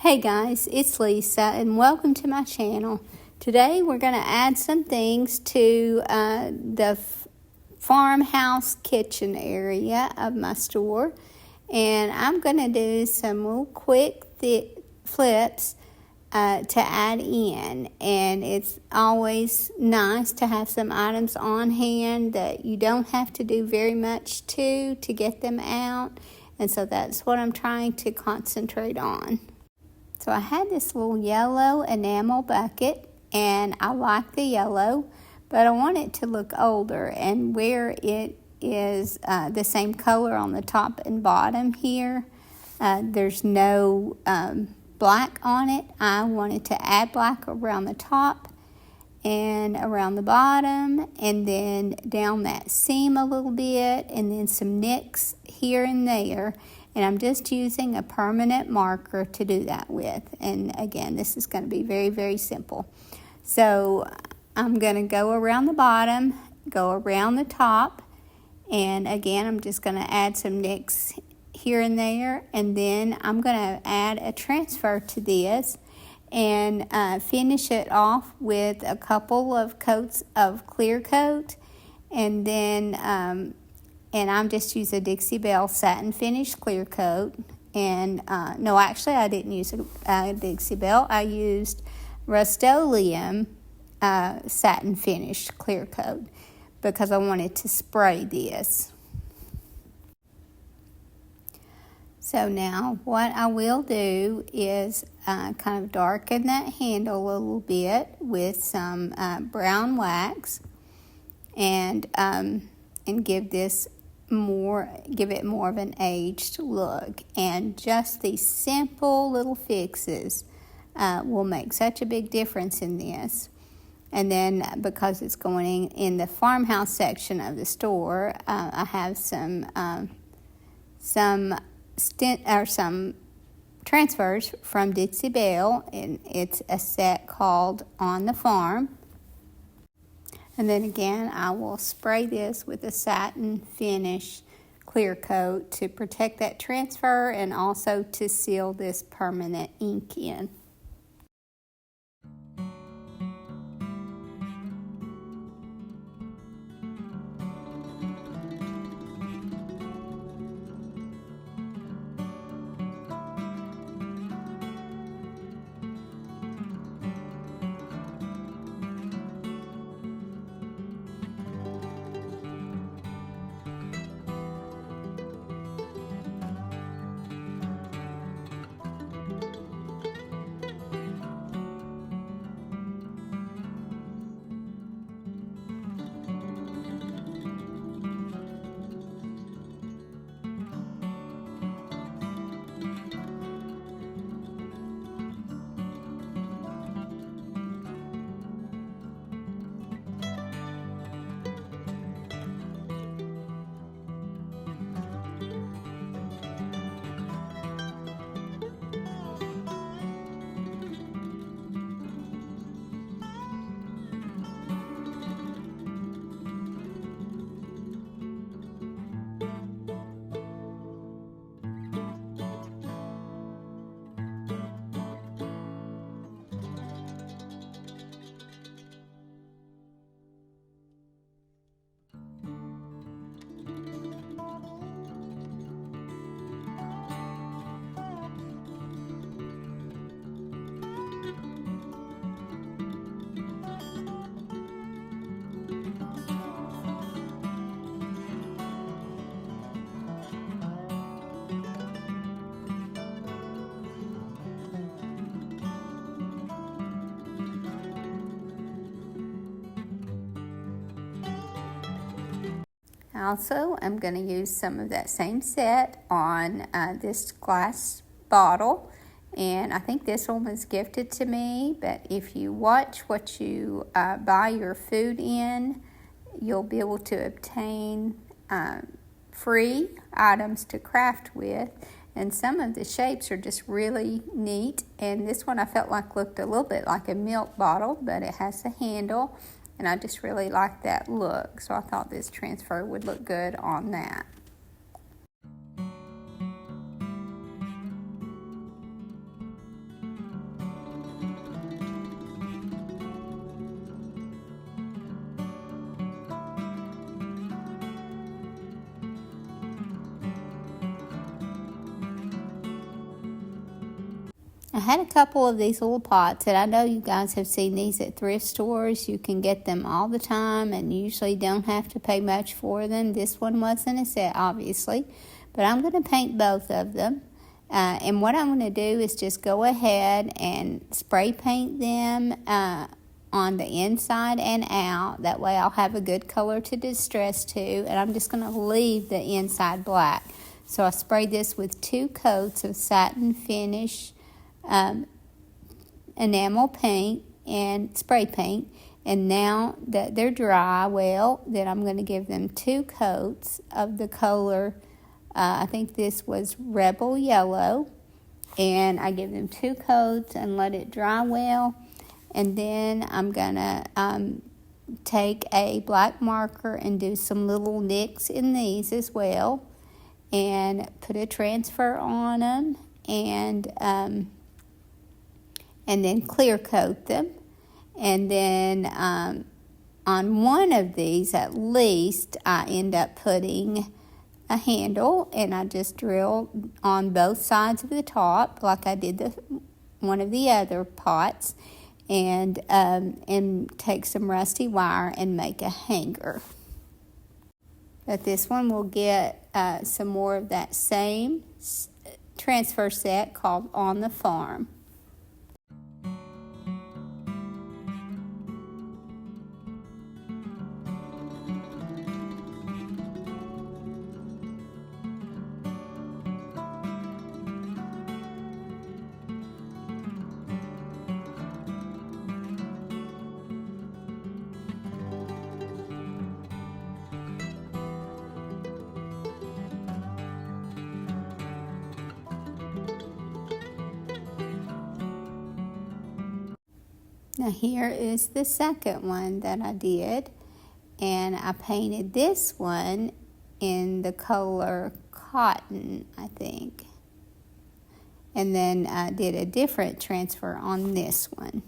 Hey guys, it's Lisa and welcome to my channel. Today we're going to add some things to the farmhouse kitchen area of my store, and I'm going to do some little quick flips to add in. And it's always nice to have some items on hand that you don't have to do very much to get them out, and so that's what I'm trying to concentrate on. So I had this little yellow enamel bucket, and I like the yellow, but I want it to look older, and where it is the same color on the top and bottom here, there's no black on it. I wanted to add black around the top and around the bottom, and then down that seam a little bit, and then some nicks here and there. And I'm just using a permanent marker to do that with. And again, this is going to be very, very simple. So I'm going to go around the bottom, go around the top, and again, I'm just going to add some nicks here and there. And then I'm going to add a transfer to this and finish it off with a couple of coats of clear coat. And then and I'm just using a Dixie Belle satin finish clear coat. And no, actually I didn't use a Dixie Belle. I used Rust-Oleum satin finish clear coat because I wanted to spray this. So now what I will do is kind of darken that handle a little bit with some brown wax and give it more of an aged look. And just these simple little fixes will make such a big difference in this. And then because it's going in the farmhouse section of the store, I have some transfers from Dixie Belle, and it's a set called On the Farm. And then again, I will spray this with a satin finish clear coat to protect that transfer and also to seal this permanent ink in. Also, I'm going to use some of that same set on this glass bottle, and I think this one was gifted to me, but if you watch what you buy your food in, you'll be able to obtain free items to craft with, and some of the shapes are just really neat. And this one I felt like looked a little bit like a milk bottle, but it has a handle. And I just really like that look, so I thought this transfer would look good on that. I had a couple of these little pots, and I know you guys have seen these at thrift stores. You can get them all the time and usually don't have to pay much for them. This one wasn't a set, obviously, but I'm going to paint both of them. And what I'm going to do is just go ahead and spray paint them on the inside and out. That way I'll have a good color to distress to, and I'm just going to leave the inside black. So I sprayed this with 2 coats of satin finish enamel paint and spray paint, and now that they're dry, well, then I'm going to give them 2 coats of the color, I think this was Rebel Yellow, and I give them 2 coats and let it dry well, and then I'm going to take a black marker and do some little nicks in these as well, and put a transfer on them, and then clear coat them. And then on one of these at least I end up putting a handle, and I just drill on both sides of the top like I did one of the other pots, and take some rusty wire and make a hanger. But this one will get some more of that same transfer set called On the Farm. Now here is the second one that I did, and I painted this one in the color Cotton, I think, and then I did a different transfer on this one,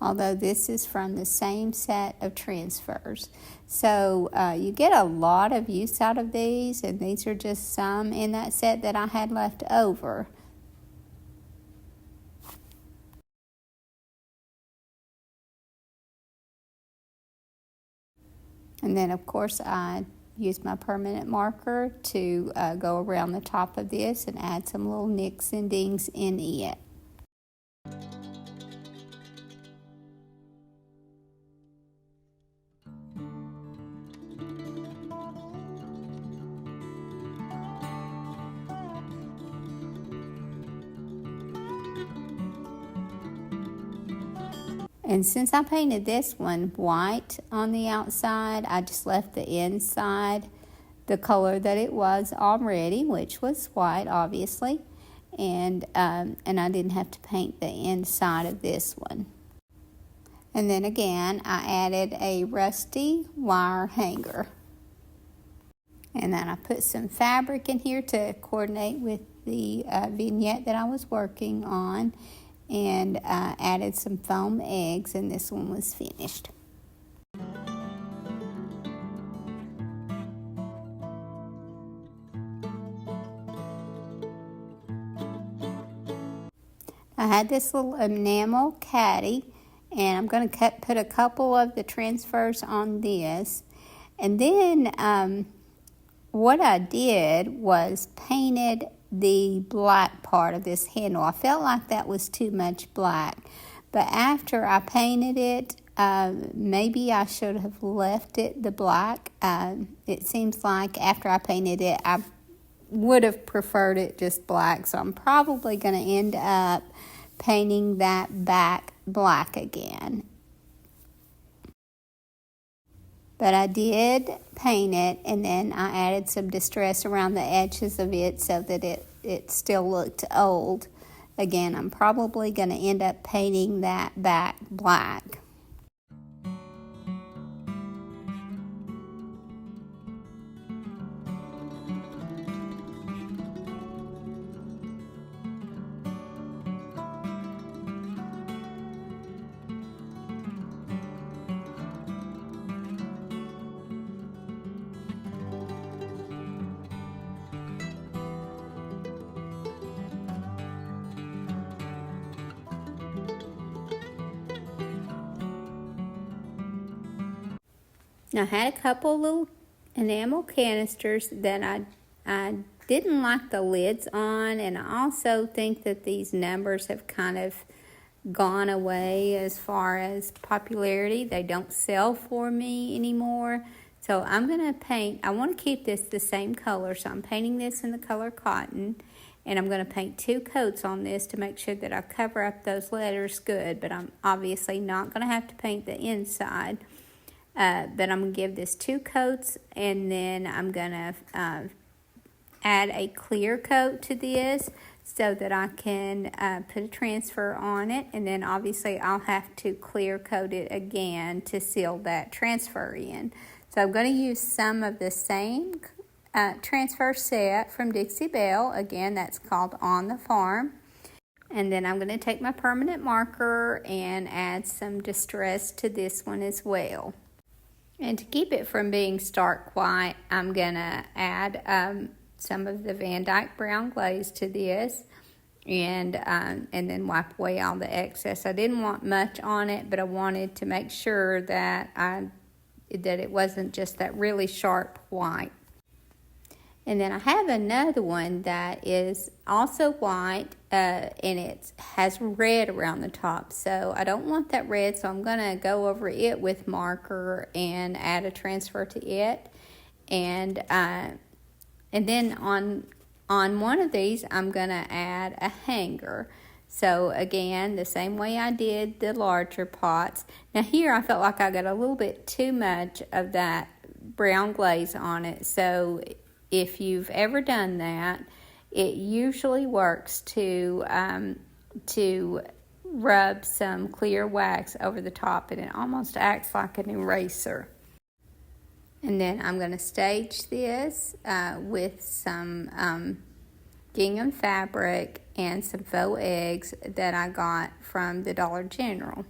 although this is from the same set of transfers. So you get a lot of use out of these, and these are just some in that set that I had left over. And then, of course, I used my permanent marker to go around the top of this and add some little nicks and dings in it. And since I painted this one white on the outside, I just left the inside the color that it was already, which was white, obviously. And I didn't have to paint the inside of this one. And then again, I added a rusty wire hanger. And then I put some fabric in here to coordinate with the vignette that I was working on, and added some foam eggs, and this one was finished. I had this little Enamel Caddy, and I'm going to put a couple of the transfers on this, and then what I did was painted the black part of this handle. I felt like that was too much black, but after I painted it, maybe I should have left it the black. It seems like after I painted it, I would have preferred it just black, so I'm probably going to end up painting that back black again. But I did paint it, and then I added some distress around the edges of it so that it still looked old. Again, I'm probably going to end up painting that back black. I had a couple little enamel canisters that I didn't like the lids on, and I also think that these numbers have kind of gone away as far as popularity. They don't sell for me anymore. So I'm going to paint, I want to keep this the same color, so I'm painting this in the color cotton, and I'm going to paint 2 coats on this to make sure that I cover up those letters good, but I'm obviously not going to have to paint the inside. But I'm going to give this 2 coats, and then I'm going to add a clear coat to this so that I can put a transfer on it, and then obviously I'll have to clear coat it again to seal that transfer in. So I'm going to use some of the same transfer set from Dixie Belle. Again, that's called On the Farm. And then I'm going to take my permanent marker and add some distress to this one as well. And to keep it from being stark white, I'm going to add some of the Van Dyke brown glaze to this, and then wipe away all the excess. I didn't want much on it, but I wanted to make sure that it wasn't just that really sharp white. And then I have another one that is also white, and it has red around the top. So I don't want that red, so I'm going to go over it with marker and add a transfer to it. And then on one of these, I'm going to add a hanger. So again, the same way I did the larger pots. Now here I felt like I got a little bit too much of that brown glaze on it. So if you've ever done that, it usually works to rub some clear wax over the top, and it almost acts like an eraser. And then I'm going to stage this with some gingham fabric and some faux eggs that I got from the Dollar General.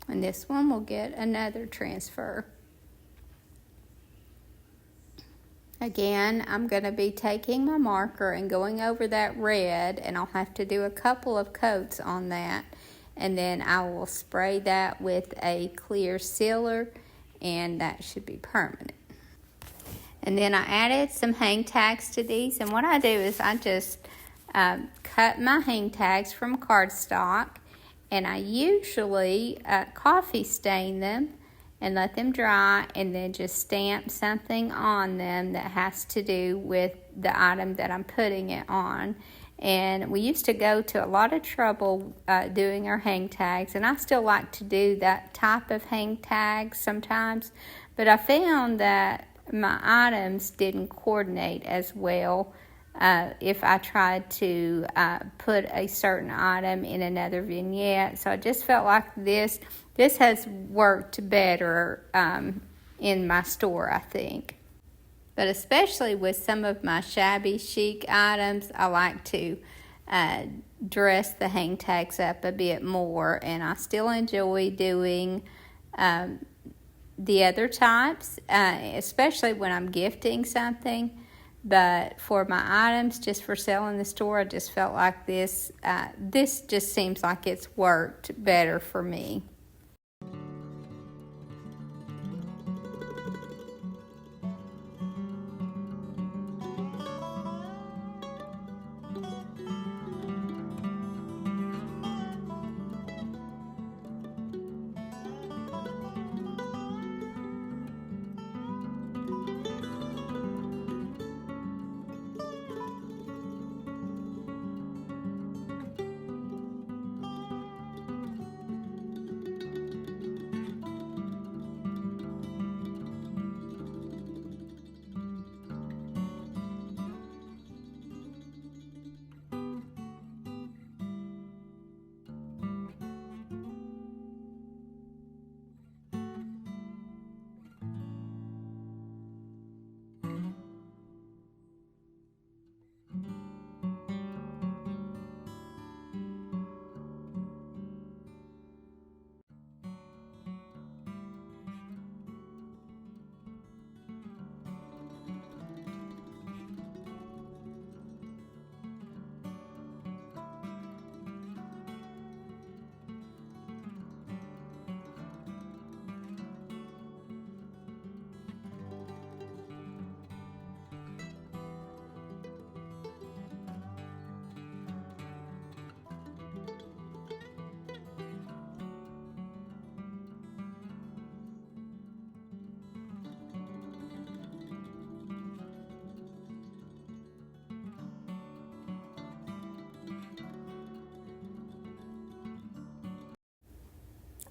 And this one will get another transfer. Again, I'm going to be taking my marker and going over that red, and I'll have to do a couple of coats on that. And then I will spray that with a clear sealer, and that should be permanent. And then I added some hang tags to these, and what I do is I just cut my hang tags from cardstock, and I usually coffee stain them and let them dry, and then just stamp something on them that has to do with the item that I'm putting it on. And we used to go to a lot of trouble doing our hang tags, and I still like to do that type of hang tags sometimes, but I found that my items didn't coordinate as well if I tried to put a certain item in another vignette. So I just felt like this has worked better in my store, I think. But especially with some of my shabby chic items, I like to dress the hang tags up a bit more, and I still enjoy doing the other types, especially when I'm gifting something. But for my items, just for sale in the store, I just felt like this just seems like it's worked better for me.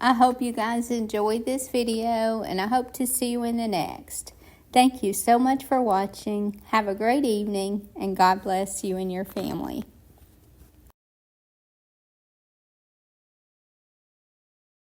I hope you guys enjoyed this video, and I hope to see you in the next. Thank you so much for watching. Have a great evening, and God bless you and your family.